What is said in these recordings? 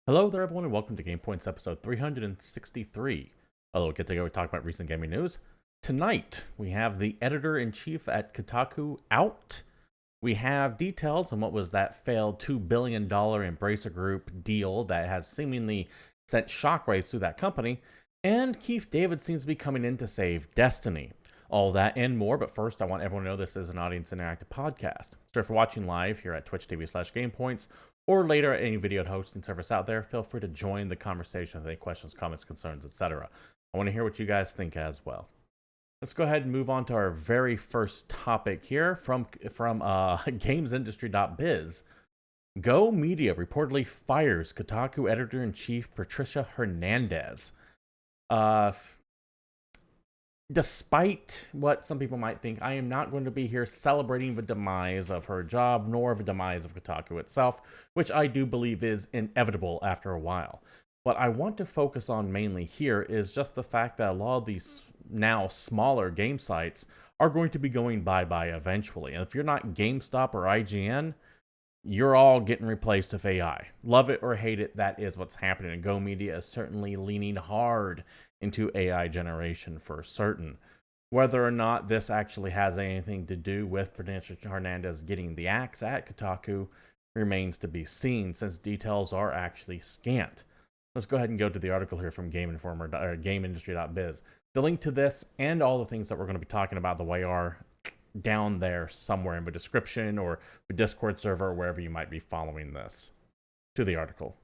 Hello there, everyone, and welcome to GamePoints episode 363. Although we'll get to go talk about recent gaming news. Tonight, we have the editor-in-chief at Kotaku out. We have details on what was that failed $2 billion Embracer Group deal that has seemingly sent shockwaves through that company. And Keith David seems to be coming in to save Destiny. All that and more, but first I want everyone to know this is an audience interactive podcast. So if you're watching live here at twitch.tv/GamePoints, or later at any video hosting service out there, feel free to join the conversation with any questions, comments, concerns, etc. I want to hear what you guys think as well. Let's go ahead and move on to our very first topic here from GamesIndustry.biz. Go Media reportedly fires Kotaku editor-in-chief Patricia Hernandez. Despite what some people might think, I am not going to be here celebrating the demise of her job, nor the demise of Kotaku itself, which I do believe is inevitable after a while. What I want to focus on mainly here is just the fact that a lot of these now smaller game sites are going to be going bye-bye eventually. And if you're not GameStop or IGN, you're all getting replaced with AI. Love it or hate it, that is what's happening. And Go Media is certainly leaning hard into AI generation for certain. Whether or not this actually has anything to do with Patricia Hernandez getting the axe at Kotaku remains to be seen, since details are actually scant. Let's go ahead and go to the article here from GameIndustry.biz. The link to this and all the things that we're going to be talking about the way are down there somewhere in the description or the Discord server, or wherever you might be following this. To the article.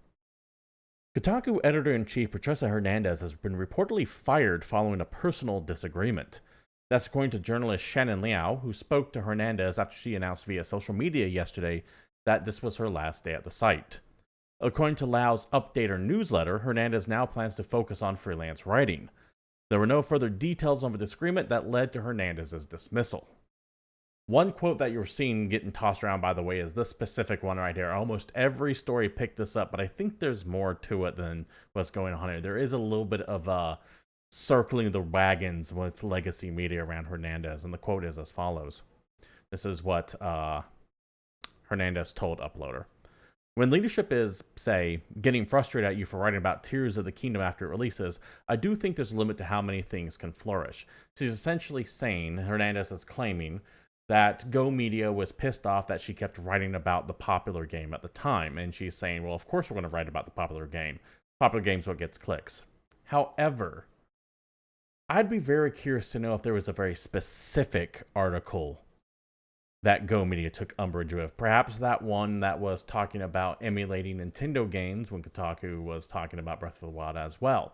Kotaku editor-in-chief Patricia Hernandez has been reportedly fired following a personal disagreement. That's according to journalist Shannon Liao, who spoke to Hernandez after she announced via social media yesterday that this was her last day at the site. According to Liao's updater newsletter, Hernandez now plans to focus on freelance writing. There were no further details on the disagreement that led to Hernandez's dismissal. One quote that you're seeing getting tossed around, by the way, is this specific one right here. Almost every story picked this up, but I think there's more to it than what's going on here. There is a little bit of circling the wagons with legacy media around Hernandez, and the quote is as follows. This is what Hernandez told Uploader. When leadership is, say, getting frustrated at you for writing about Tears of the Kingdom after it releases, I do think there's a limit to how many things can flourish. She's essentially saying, Hernandez is claiming, that Go Media was pissed off that she kept writing about the popular game at the time. And she's saying, well, of course we're going to write about the popular game. Popular game's what gets clicks. However, I'd be very curious to know if there was a very specific article that Go Media took umbrage with. Perhaps that one that was talking about emulating Nintendo games when Kotaku was talking about Breath of the Wild as well.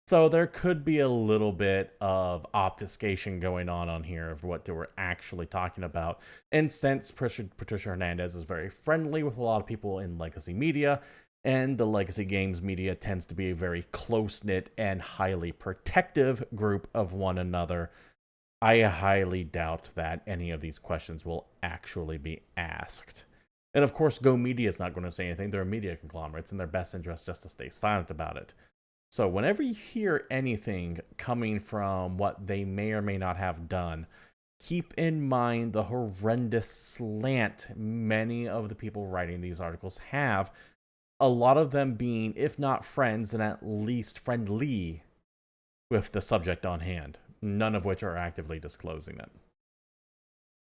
So there could be a little bit of obfuscation going on here of what they were actually talking about. And since Patricia Hernandez is very friendly with a lot of people in legacy media, and the legacy games media tends to be a very close-knit and highly protective group of one another, I highly doubt that any of these questions will actually be asked. And of course, Go Media is not going to say anything. They're a media conglomerate. It's in their best interest just to stay silent about it. So whenever you hear anything coming from what they may or may not have done, keep in mind the horrendous slant many of the people writing these articles have, a lot of them being, if not friends, then at least friendly with the subject on hand, none of which are actively disclosing it.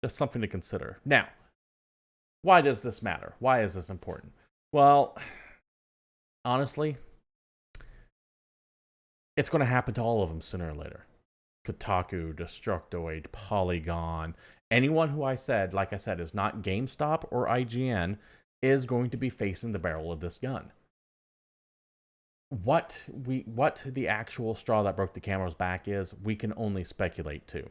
Just something to consider. Now, why does this matter? Why is this important? Well, honestly, it's going to happen to all of them sooner or later. Kotaku, Destructoid, Polygon, anyone who like I said, is not GameStop or IGN is going to be facing the barrel of this gun. What the actual straw that broke the camel's back is, we can only speculate to.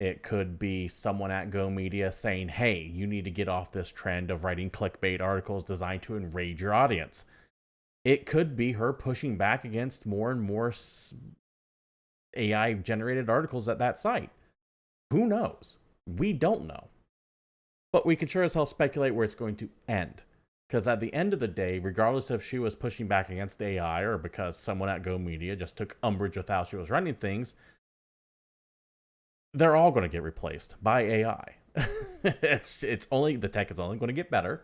It could be someone at Go Media saying, hey, you need to get off this trend of writing clickbait articles designed to enrage your audience. It could be her pushing back against more and more AI-generated articles at that site. Who knows? We don't know. But we can sure as hell speculate where it's going to end. Because at the end of the day, regardless if she was pushing back against AI or because someone at Go Media just took umbrage with how she was running things, they're all going to get replaced by AI. The tech is only going to get better.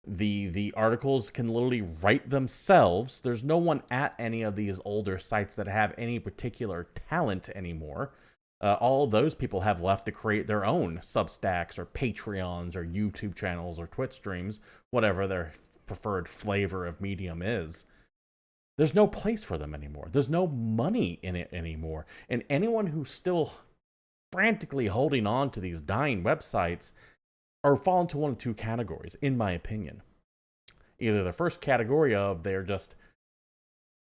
The articles can literally write themselves. There's no one at any of these older sites that have any particular talent anymore. All those people have left to create their own Substacks or Patreons or YouTube channels or Twitch streams, whatever their preferred flavor of medium is. There's no place for them anymore. There's no money in it anymore. And anyone who's still frantically holding on to these dying websites are fall into one of two categories, in my opinion. Either the first category of they're just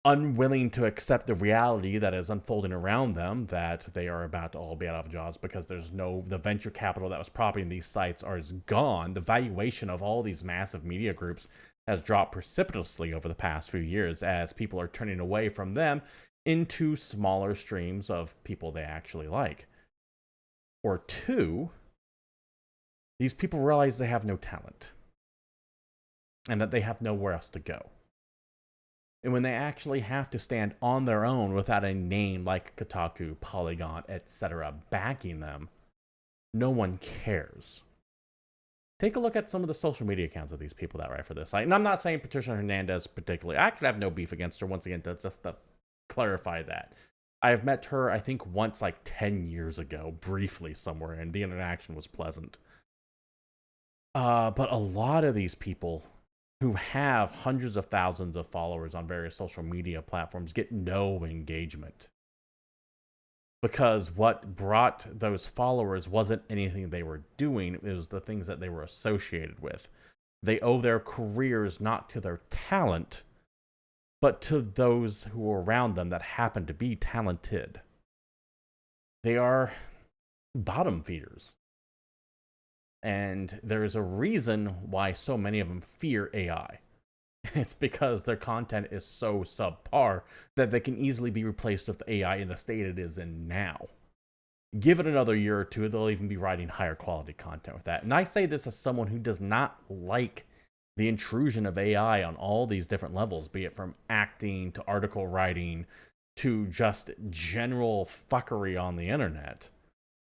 unwilling to accept the reality that is unfolding around them, that they are about to all be out of jobs because the venture capital that was propping these sites is gone. The valuation of all these massive media groups has dropped precipitously over the past few years as people are turning away from them into smaller streams of people they actually like. Or two, these people realize they have no talent and that they have nowhere else to go. And when they actually have to stand on their own without a name like Kotaku, Polygon, etc. backing them, no one cares. Take a look at some of the social media accounts of these people that write for this site. And I'm not saying Patricia Hernandez particularly. I actually have no beef against her, once again, just to clarify that. I have met her, I think, once like 10 years ago, briefly somewhere, and the interaction was pleasant. But a lot of these people who have hundreds of thousands of followers on various social media platforms get no engagement. Because what brought those followers wasn't anything they were doing, it was the things that they were associated with. They owe their careers not to their talent, but to those who are around them that happen to be talented. They are bottom feeders. And there is a reason why so many of them fear AI. It's because their content is so subpar that they can easily be replaced with AI in the state it is in now. Give it another year or two, they'll even be writing higher quality content with that. And I say this as someone who does not like the intrusion of AI on all these different levels, be it from acting to article writing to just general fuckery on the internet.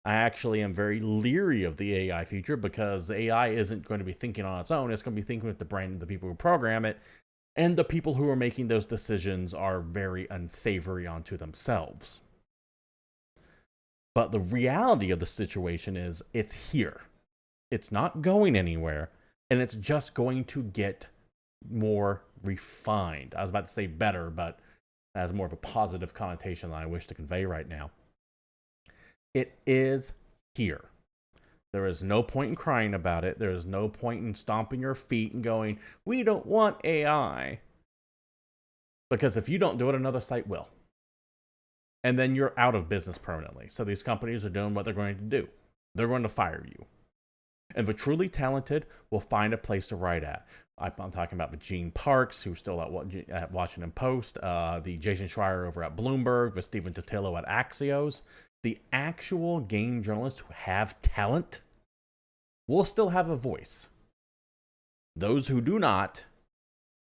I actually am very leery of the AI future because AI isn't going to be thinking on its own. It's going to be thinking with the brain of the people who program it. And the people who are making those decisions are very unsavory onto themselves. But the reality of the situation is it's here. It's not going anywhere. And it's just going to get more refined. I was about to say better, but that has more of a positive connotation than I wish to convey right now. It is here. There is no point in crying about it. There is no point in stomping your feet and going, we don't want AI. Because if you don't do it, another site will. And then you're out of business permanently. So these companies are doing what they're going to do. They're going to fire you. And the truly talented will find a place to write at. I'm talking about the Gene Parks, who's still at Washington Post, the Jason Schreier over at Bloomberg, the Stephen Totilo at Axios. The actual game journalists who have talent will still have a voice. Those who do not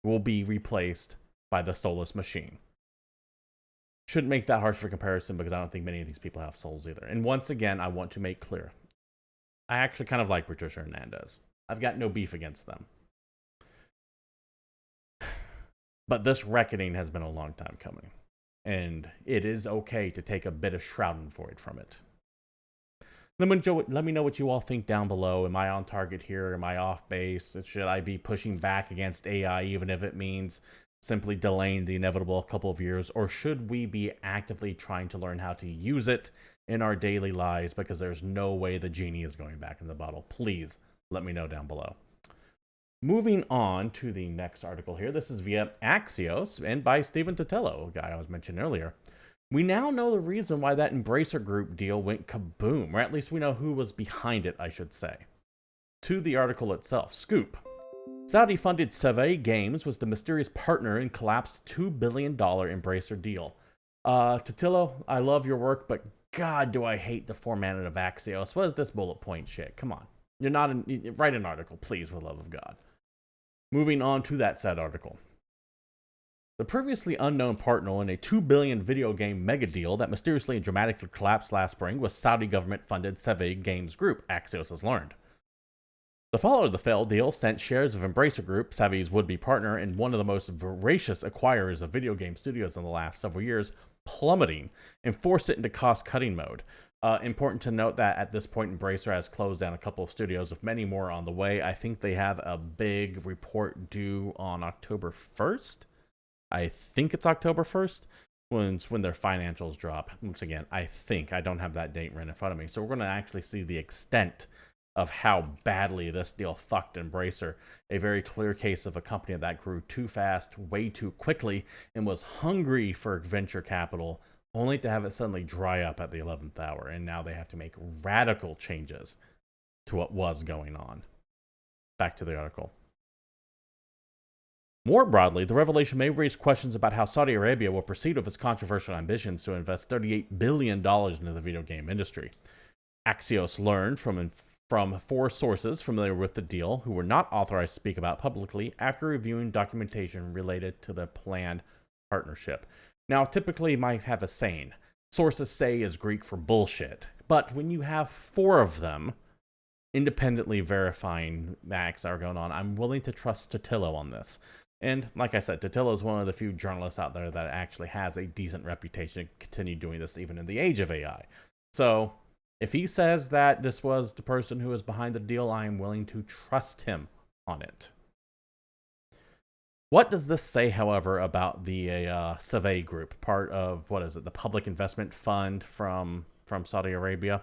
will be replaced by the soulless machine. Shouldn't make that harsh for comparison because I don't think many of these people have souls either. And once again, I want to make clear, I actually kind of like Patricia Hernandez. I've got no beef against them. But this reckoning has been a long time coming. And it is okay to take a bit of schadenfreude from it. Let me know what you all think down below. Am I on target here? Am I off base? Should I be pushing back against AI even if it means simply delaying the inevitable a couple of years? Or should we be actively trying to learn how to use it in our daily lives because there's no way the genie is going back in the bottle? Please let me know down below. Moving on to the next article here. This is via Axios and by Stephen Totilo, a guy I was mentioning earlier. We now know the reason why that Embracer Group deal went kaboom, or at least we know who was behind it, I should say. To the article itself, Scoop. Saudi-funded Seve Games was the mysterious partner in collapsed $2 billion Embracer deal. Totilo, I love your work, but God, do I hate the formatting of Axios. What is this bullet point shit? Come on. You're not write an article, please, for the love of God. Moving on to that said article. The previously unknown partner in a $2 billion video game mega deal that mysteriously and dramatically collapsed last spring was Saudi government-funded Seve Games Group, Axios has learned. The fallout of the failed deal sent shares of Embracer Group, Savvy's would-be partner and one of the most voracious acquirers of video game studios in the last several years, plummeting and forced it into cost-cutting mode. Important to note that at this point, Embracer has closed down a couple of studios with many more on the way. I think they have a big report due on October 1st. I think it's October 1st when their financials drop. Once again, I think. I don't have that date right in front of me. So we're going to actually see the extent of how badly this deal fucked Embracer. A very clear case of a company that grew too fast, way too quickly, and was hungry for venture capital, only to have it suddenly dry up at the 11th hour. And now they have to make radical changes to what was going on. Back to the article. More broadly, the revelation may raise questions about how Saudi Arabia will proceed with its controversial ambitions to invest $38 billion into the video game industry. Axios learned from 4 sources familiar with the deal who were not authorized to speak about publicly after reviewing documentation related to the planned partnership. Now, typically you might have a saying, sources say is Greek for bullshit, but when you have 4 of them independently verifying acts that are going on, I'm willing to trust Totillo on this. And like I said, Totillo is one of the few journalists out there that actually has a decent reputation to continue doing this even in the age of AI. So if he says that this was the person who was behind the deal, I am willing to trust him on it. What does this say, however, about the Zavala Group, part of, what is it, the Public Investment Fund from Saudi Arabia?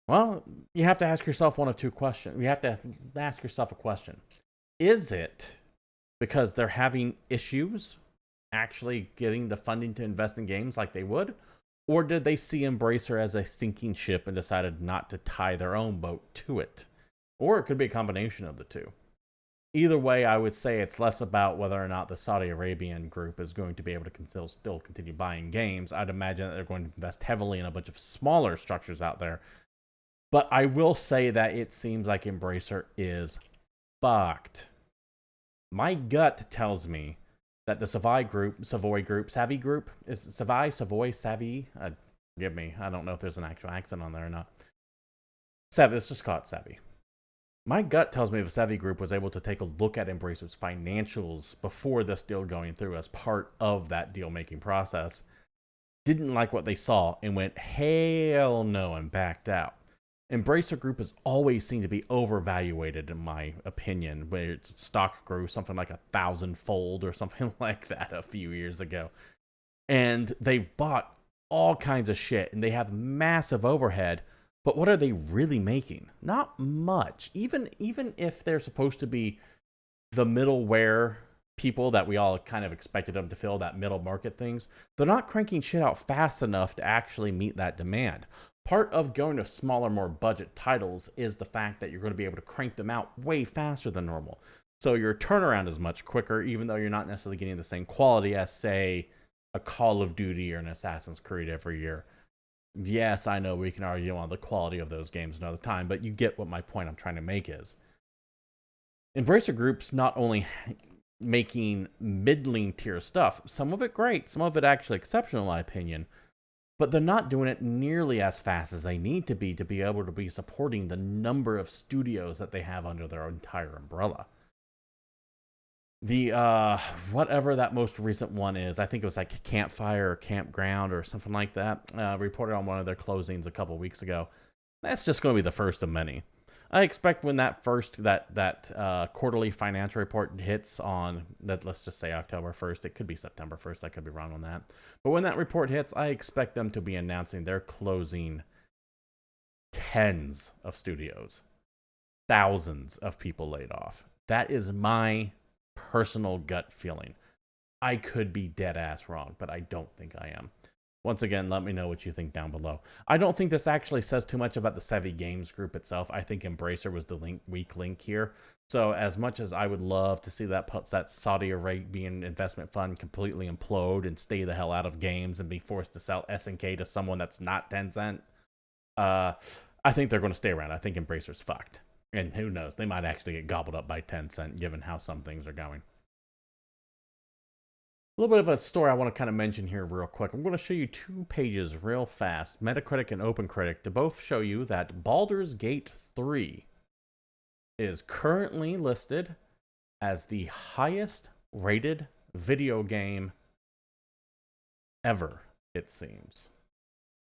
Well, you have to ask yourself one of 2 questions. You have to ask yourself a question. Is it because they're having issues actually getting the funding to invest in games like they would? Or did they see Embracer as a sinking ship and decided not to tie their own boat to it? Or it could be a combination of the 2. Either way, I would say it's less about whether or not the Saudi Arabian group is going to be able to still continue buying games. I'd imagine that they're going to invest heavily in a bunch of smaller structures out there. But I will say that it seems like Embracer is fucked. My gut tells me that the Savoy Group, forgive me, I don't know if there's an actual accent on there or not. Savvy, let's just call it Savvy. My gut tells me the Savvy Group was able to take a look at Embracer's financials before this deal going through as part of that deal-making process, didn't like what they saw, and went, hell no, and backed out. Embracer Group has always seemed to be overvaluated, in my opinion, where its stock grew something like 1,000-fold or something like that a few years ago. And they've bought all kinds of shit, and they have massive overhead. But what are they really making? Not much. Even if they're supposed to be the middleware people that we all kind of expected them to fill, that middle market things, they're not cranking shit out fast enough to actually meet that demand. Part of going to smaller, more budget titles is the fact that you're going to be able to crank them out way faster than normal. So your turnaround is much quicker, even though you're not necessarily getting the same quality as, say, a Call of Duty or an Assassin's Creed every year. Yes, I know we can argue on the quality of those games another time, but you get what my point I'm trying to make is. Embracer Group's not only making middling tier stuff, some of it great, some of it actually exceptional in my opinion, but they're not doing it nearly as fast as they need to be able to be supporting the number of studios that they have under their entire umbrella. The, whatever that most recent one is, I think it was like Campfire or Campground or something like that, reported on one of their closings a couple weeks ago. That's just going to be the first of many. I expect when that quarterly financial report hits on, let's just say October 1st, it could be September 1st, I could be wrong on that. But when that report hits, I expect them to be announcing they're closing tens of studios, thousands of people laid off. That is my personal gut feeling. I could be dead ass wrong, but I don't think I am. Once again, let me know what you think down below. I don't think this actually says too much about the Savvy Games Group itself. I think Embracer was the weak link here. So as much as I would love to see that Saudi Arabian investment fund completely implode and stay the hell out of games and be forced to sell SNK to someone that's not Tencent, I think they're going to stay around. I think Embracer's fucked. And who knows, they might actually get gobbled up by Tencent given how some things are going. A little bit of a story I want to kind of mention here real quick. I'm going to show you 2 pages real fast, Metacritic and OpenCritic, to both show you that Baldur's Gate 3 is currently listed as the highest rated video game ever, it seems.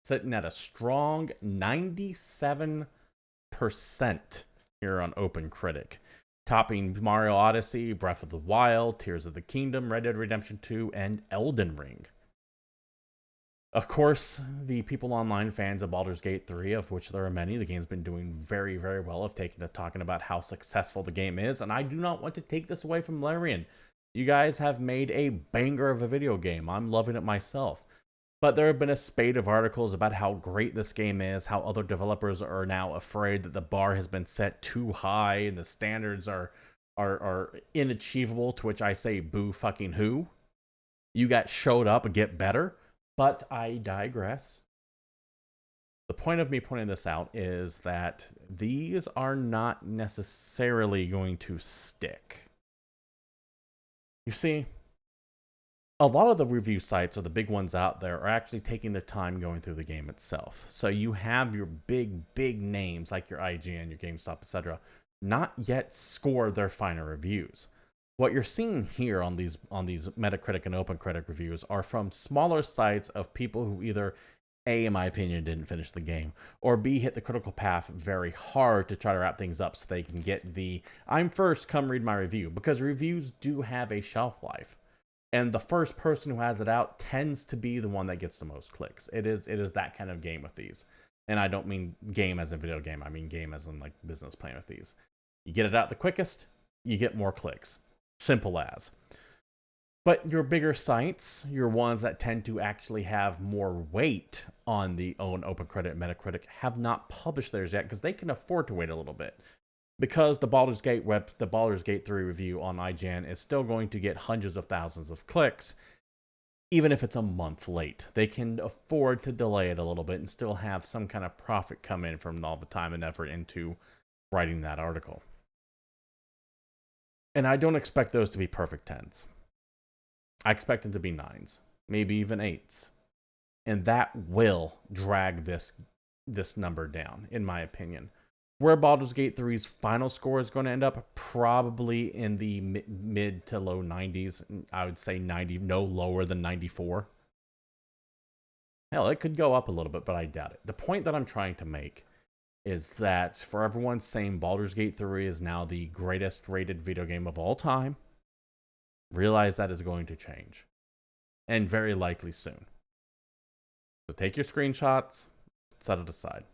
Sitting at a strong 97% here on OpenCritic, topping Mario Odyssey, Breath of the Wild, Tears of the Kingdom, Red Dead Redemption 2, and Elden Ring. Of course, the people online fans of Baldur's Gate 3, of which there are many, the game's been doing very, very well, have taken to talking about how successful the game is, and I do not want to take this away from Larian. You guys have made a banger of a video game. I'm loving it myself. But there have been a spate of articles about how great this game is, how other developers are now afraid that the bar has been set too high and the standards are inachievable, to which I say, boo fucking who? You got showed up and get better? But I digress. The point of me pointing this out is that these are not necessarily going to stick. You see, a lot of the review sites, or the big ones out there, are actually taking their time going through the game itself. So you have your big names like your IGN, your GameStop, etc., not yet score their final reviews. What you're seeing here on these Metacritic and OpenCritic reviews are from smaller sites of people who either A, in my opinion, didn't finish the game, or B, hit the critical path very hard to try to wrap things up so they can get the I'm first, come read my review, because reviews do have a shelf life. And the first person who has it out tends to be the one that gets the most clicks. It is that kind of game with these. And I don't mean game as in video game, I mean game as in like business plan with these. You get it out the quickest, you get more clicks. Simple as. But your bigger sites, your ones that tend to actually have more weight on the own OpenCritic and Metacritic, have not published theirs yet because they can afford to wait a little bit. Because the Baldur's Gate 3 review on IGN is still going to get hundreds of thousands of clicks, even if it's a month late. They can afford to delay it a little bit and still have some kind of profit come in from all the time and effort into writing that article. And I don't expect those to be perfect 10s. I expect them to be 9s, maybe even 8s. And that will drag this number down, in my opinion. Where Baldur's Gate 3's final score is going to end up, probably in the mid to low 90s. I would say 90, no lower than 94. Hell, it could go up a little bit, but I doubt it. The point that I'm trying to make is that for everyone saying Baldur's Gate 3 is now the greatest rated video game of all time, realize that is going to change. And very likely soon. So take your screenshots, set it aside.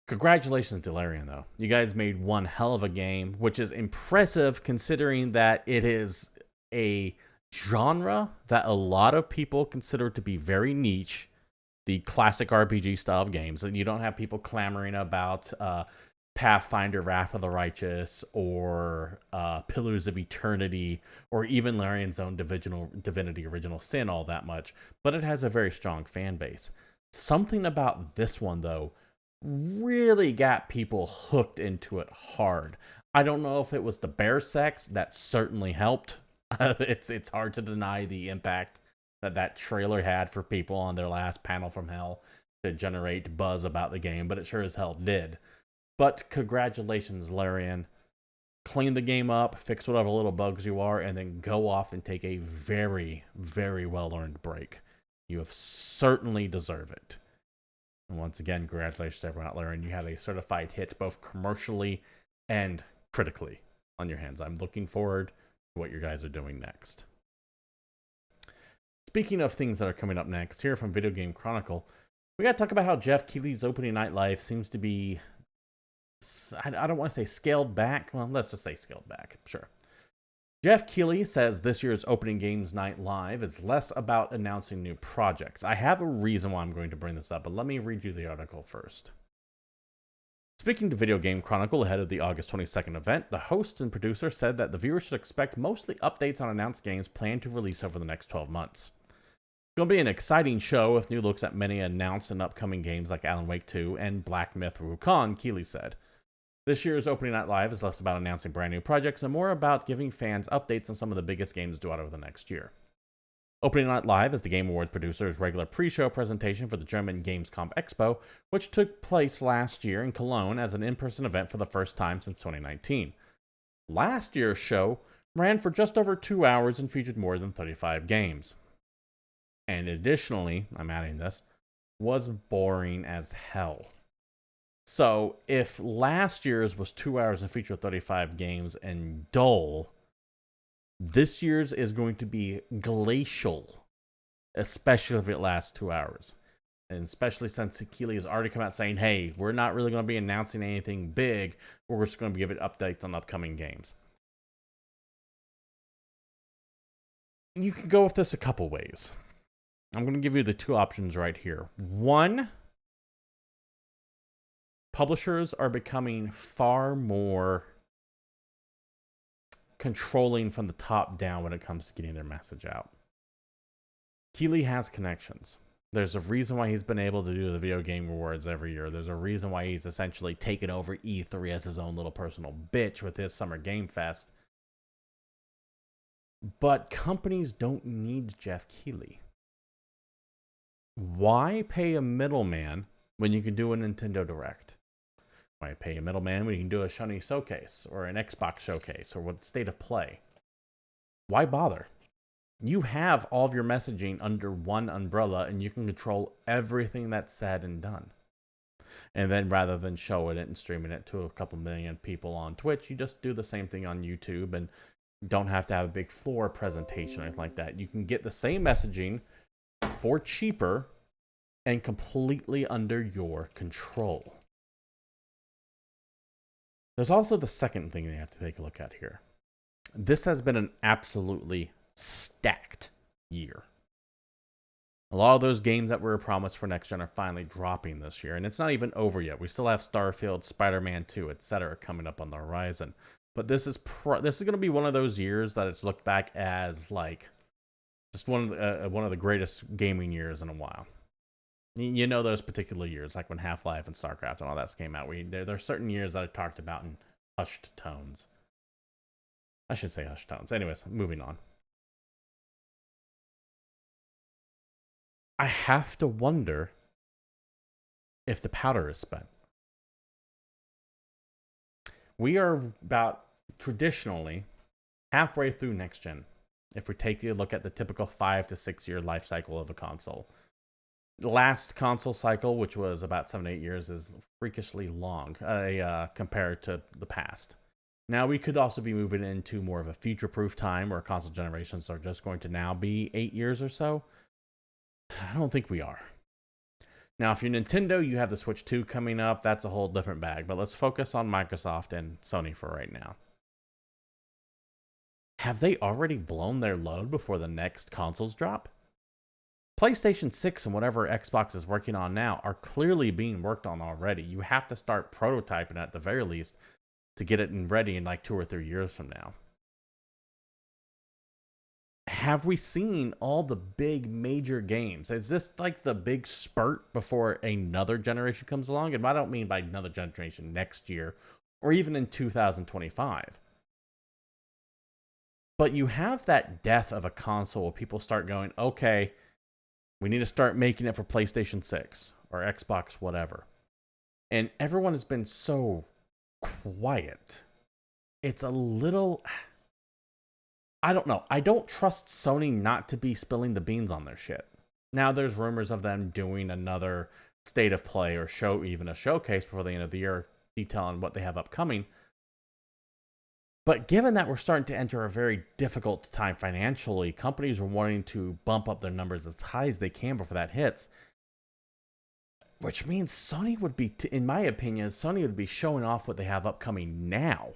Congratulations to Larian, though. You guys made one hell of a game, which is impressive considering that it is a genre that a lot of people consider to be very niche. The classic RPG style of games. And you don't have people clamoring about Pathfinder, Wrath of the Righteous, or Pillars of Eternity, or even Larian's own Divinity Original Sin all that much. But it has a very strong fan base. Something about this one, though, really got people hooked into it hard. I don't know if it was the bear sex. That certainly helped. It's hard to deny the impact that trailer had for people on their last panel from hell to generate buzz about the game, but it sure as hell did. But congratulations, Larian. Clean the game up, fix whatever little bugs you are, and then go off and take a very, very well-earned break. You have certainly deserved it. And once again, congratulations to everyone out there, and you have a certified hit both commercially and critically on your hands. I'm looking forward to what you guys are doing next. Speaking of things that are coming up next, here from Video Game Chronicle, we got to talk about how Geoff Keighley's opening night live seems to be, I don't want to say scaled back. Well, let's just say scaled back. Sure. Geoff Keighley says this year's opening games night live is less about announcing new projects. I have a reason why I'm going to bring this up, but let me read you the article first. Speaking to Video Game Chronicle ahead of the August 22nd event, the host and producer said that the viewers should expect mostly updates on announced games planned to release over the next 12 months. It's going to be an exciting show with new looks at many announced and upcoming games like Alan Wake 2 and Black Myth Wukong, Keighley said. This year's opening night live is less about announcing brand new projects and more about giving fans updates on some of the biggest games due out over the next year. Opening Night Live is the Game Awards producer's regular pre-show presentation for the German Gamescom Expo, which took place last year in Cologne as an in-person event for the first time since 2019. Last year's show ran for just over 2 hours and featured more than 35 games. And additionally, I'm adding this, was boring as hell. So if last year's was 2 hours and featured 35 games and dull, this year's is going to be glacial, especially if it lasts 2 hours. And especially since Keighley has already come out saying, hey, we're not really going to be announcing anything big. We're just going to be giving updates on upcoming games. You can go with this a couple ways. I'm going to give you the two options right here. One, publishers are becoming far more controlling from the top down when it comes to getting their message out. Keighley has connections. There's a reason why he's been able to do the Video Game Awards every year. There's a reason why he's essentially taken over E3 as his own little personal bitch with his Summer Game Fest. But companies don't need Geoff Keighley. Why pay a middleman when you can do a Nintendo Direct? Why pay a middleman when you can do a Sony showcase or an Xbox showcase or what state of play? Why bother? You have all of your messaging under one umbrella and you can control everything that's said and done. And then rather than showing it and streaming it to a couple million people on Twitch, you just do the same thing on YouTube and don't have to have a big floor presentation or anything like that. You can get the same messaging for cheaper and completely under your control. There's also the second thing you have to take a look at here. This has been an absolutely stacked year. A lot of those games that were promised for next gen are finally dropping this year, and it's not even over yet. We still have Starfield, Spider-Man 2, etc. coming up on the horizon. But this is going to be one of those years that it's looked back as like just one of the greatest gaming years in a while. You know those particular years, like when Half-Life and StarCraft and all that came out. There are certain years that I talked about in hushed tones. I should say hushed tones. Anyways, moving on. I have to wonder if the powder is spent. We are about traditionally halfway through next gen. If we take a look at the typical 5 to 6 year life cycle of a console. The last console cycle, which was about 7 to 8 years, is freakishly long compared to the past. Now, we could also be moving into more of a future-proof time where console generations are just going to now be 8 years or so. I don't think we are. Now, if you're Nintendo, you have the Switch 2 coming up. That's a whole different bag. But let's focus on Microsoft and Sony for right now. Have they already blown their load before the next consoles drop? PlayStation 6 and whatever Xbox is working on now are clearly being worked on already. You have to start prototyping at the very least to get it ready in like 2 or 3 years from now. Have we seen all the big major games? Is this like the big spurt before another generation comes along? And I don't mean by another generation next year or even in 2025. But you have that death of a console where people start going, okay, we need to start making it for PlayStation 6 or Xbox, whatever. And everyone has been so quiet. It's a little... I don't know. I don't trust Sony not to be spilling the beans on their shit. Now, there's rumors of them doing another state of play or even a showcase before the end of the year, detailing what they have upcoming. But given that we're starting to enter a very difficult time financially, companies are wanting to bump up their numbers as high as they can before that hits. Which means Sony would be, in my opinion, Sony would be showing off what they have upcoming now.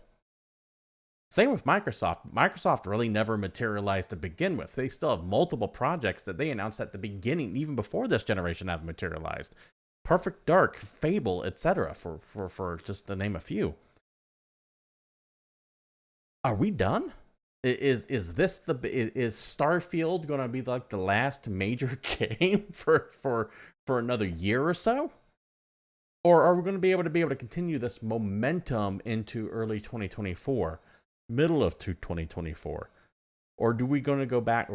Same with Microsoft. Microsoft really never materialized to begin with. They still have multiple projects that they announced at the beginning, even before this generation have materialized. Perfect Dark, Fable, etc. for just to name a few. Are we done? Is Starfield going to be like the last major game for another year or so? Or are we going to be able to continue this momentum into early 2024, middle of 2024? Or do we going to go back?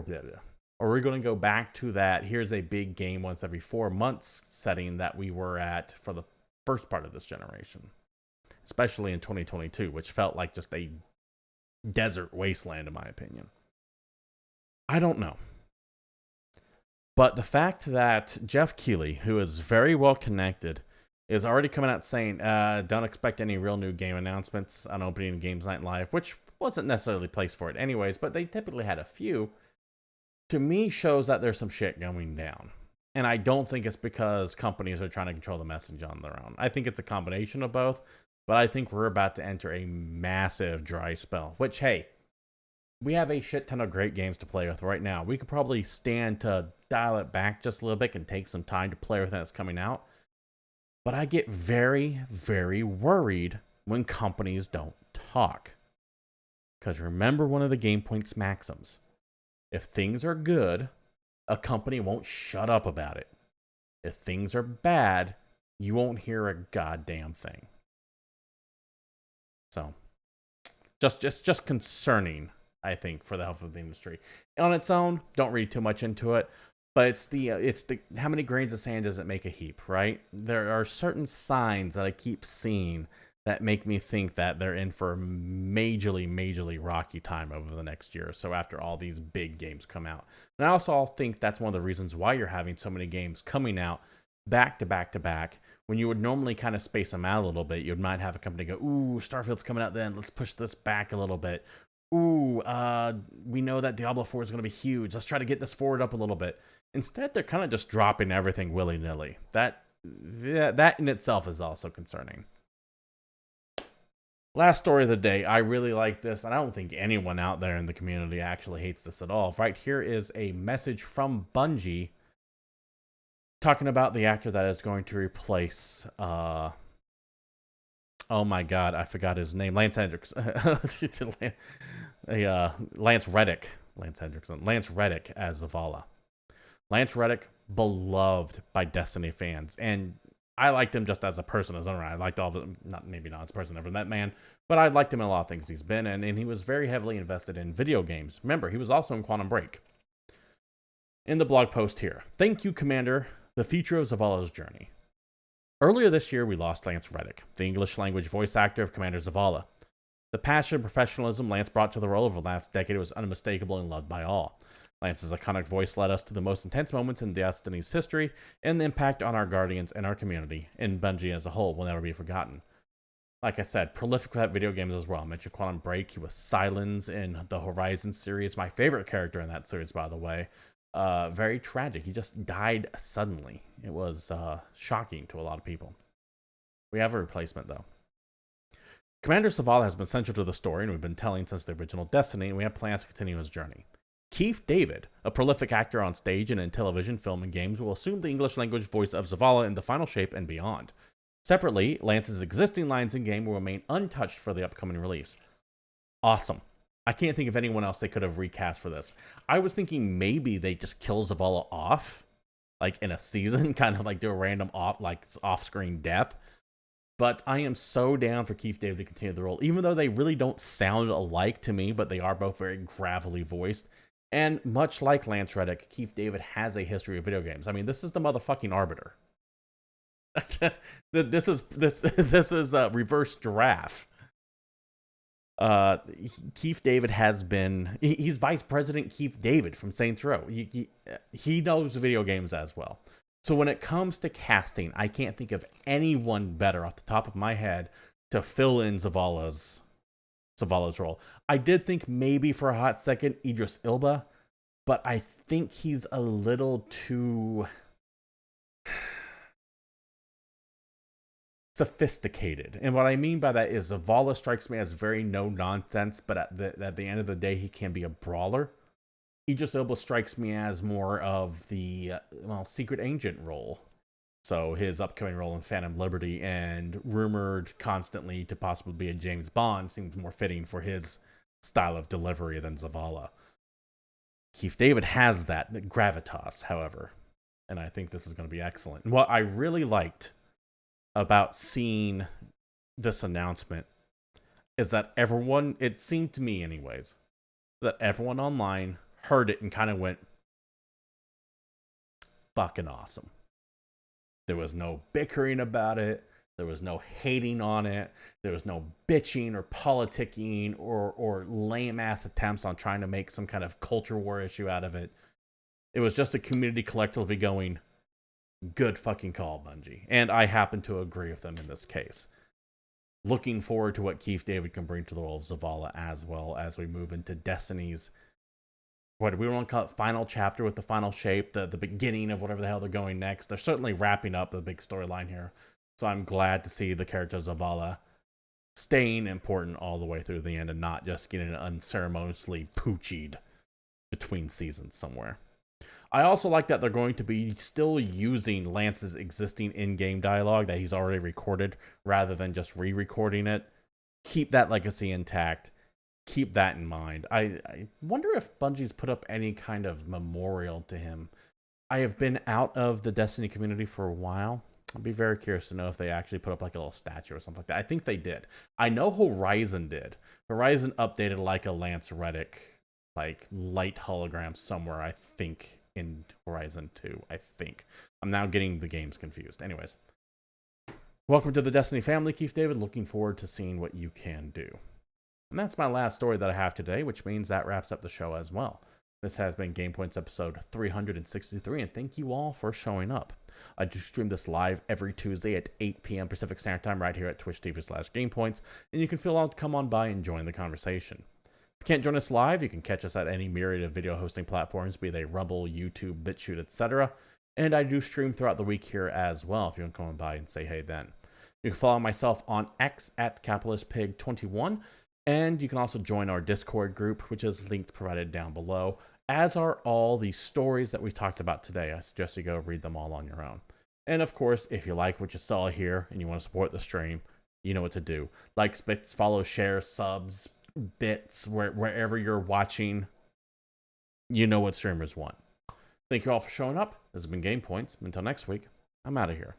Or are we going to go back to that, here's a big game once every 4 months setting that we were at for the first part of this generation? Especially in 2022, which felt like just a desert wasteland, in my opinion. I don't know. But the fact that Geoff Keighley, who is very well connected, is already coming out saying, don't expect any real new game announcements on opening Games Night Live, which wasn't necessarily placed for it anyways, but they typically had a few, to me shows that there's some shit going down. And I don't think it's because companies are trying to control the message on their own. I think it's a combination of both, but I think we're about to enter a massive dry spell, which, hey, we have a shit ton of great games to play with right now. We could probably stand to dial it back just a little bit and take some time to play everything that's coming out. But I get very, very worried when companies don't talk. Because remember one of the GamePoints maxims. If things are good, a company won't shut up about it. If things are bad, you won't hear a goddamn thing. So, just concerning, I think, for the health of the industry. On its own, don't read too much into it. But it's the how many grains of sand does it make a heap, right? There are certain signs that I keep seeing that make me think that they're in for a majorly rocky time over the next year or so after all these big games come out. And I also think that's one of the reasons why you're having so many games coming out back to back. When you would normally kind of space them out a little bit, you might have a company go, ooh, Starfield's coming out then, let's push this back a little bit. Ooh, we know that Diablo 4 is going to be huge, let's try to get this forward up a little bit. Instead, they're kind of just dropping everything willy-nilly. That in itself is also concerning. Last story of the day. I really like this, and I don't think anyone out there in the community actually hates this at all. Right here is a message from Bungie talking about the actor that is going to replace, oh my god, I forgot his name. Lance Hendricks. Lance Reddick. Lance Hendrickson. Lance Reddick as Zavala. Lance Reddick, beloved by Destiny fans, and I liked him just as a person, as I liked all the, maybe not as a person, never met man, but I liked him in a lot of things he's been in, and he was very heavily invested in video games. Remember, he was also in Quantum Break. In the blog post here, thank you, Commander, the future of Zavala's journey. Earlier this year, we lost Lance Reddick, the English language voice actor of Commander Zavala. The passion and professionalism Lance brought to the role over the last decade was unmistakable and loved by all. Lance's iconic voice led us to the most intense moments in Destiny's history, and the impact on our Guardians and our community, and Bungie as a whole, will never be forgotten. Like I said, prolific with video games as well. I mentioned Quantum Break. He was Sylens in the Horizon series. My favorite character in that series, by the way. Very tragic. He just died suddenly. It was shocking to a lot of people. We have a replacement, though. Commander Zavala has been central to the story, and we've been telling since the original Destiny, and we have plans to continue his journey. Keith David, a prolific actor on stage and in television, film, and games, will assume the English language voice of Zavala in the final shape and beyond. Separately, Lance's existing lines in game will remain untouched for the upcoming release. Awesome. I can't think of anyone else they could have recast for this. I was thinking maybe they just kill Zavala off, like in a season, kind of like do a random off-screen death. But I am so down for Keith David to continue the role, even though they really don't sound alike to me, but they are both very gravelly voiced. And much like Lance Reddick, Keith David has a history of video games. I mean, this is the motherfucking Arbiter. This is a reverse giraffe. Keith David has been... He's Vice President Keith David from Saints Row. He knows video games as well. So when it comes to casting, I can't think of anyone better off the top of my head to fill in Zavala's role. I did think maybe for a hot second Idris Elba, but I think he's a little too sophisticated. And what I mean by that is Zavala strikes me as very no nonsense, but at the end of the day, he can be a brawler. Idris Elba strikes me as more of the secret agent role. So his upcoming role in Phantom Liberty, and rumored constantly to possibly be a James Bond, seems more fitting for his style of delivery than Zavala. Keith David has that gravitas, however, and I think this is going to be excellent. And what I really liked about seeing this announcement is that everyone, it seemed to me anyways, that everyone online heard it and kind of went, fucking awesome. There was no bickering about it. There was no hating on it. There was no bitching or politicking or lame-ass attempts on trying to make some kind of culture war issue out of it. It was just a community collectively going, good fucking call, Bungie. And I happen to agree with them in this case. Looking forward to what Keith David can bring to the world of Zavala as well as we move into Destiny's, what do we want to call it, final chapter with the final shape, the beginning of whatever the hell they're going next. They're certainly wrapping up the big storyline here. So I'm glad to see the character Zavala staying important all the way through the end and not just getting unceremoniously poochied between seasons somewhere. I also like that they're going to be still using Lance's existing in-game dialogue that he's already recorded rather than just re-recording it. Keep that legacy intact. Keep that in mind. I wonder if Bungie's put up any kind of memorial to him. I have been out of the Destiny community for a while. I'd be very curious to know if they actually put up like a little statue or something like that. I think they did. I know Horizon did. Horizon updated like a Lance Reddick, like light hologram somewhere, I think, in Horizon 2, I think. I'm now getting the games confused. Anyways. Welcome to the Destiny family, Keith David. Looking forward to seeing what you can do. And that's my last story that I have today, which means that wraps up the show as well. This has been GamePoints episode 363, and thank you all for showing up. I do stream this live every Tuesday at 8 p.m. Pacific Standard Time right here at twitch.tv/GamePoints, and you can feel free to come on by and join the conversation. If you can't join us live, you can catch us at any myriad of video hosting platforms, be they Rumble, YouTube, BitChute, etc. And I do stream throughout the week here as well, if you want to come on by and say hey then. You can follow myself on X at CapitalistPig21, and you can also join our Discord group, which is linked provided down below, as are all the stories that we talked about today. I suggest you go read them all on your own. And of course, if you like what you saw here and you want to support the stream, you know what to do. Likes, bits, follow, share, subs, bits, wherever you're watching, you know what streamers want. Thank you all for showing up. This has been GamePoints. Until next week, I'm out of here.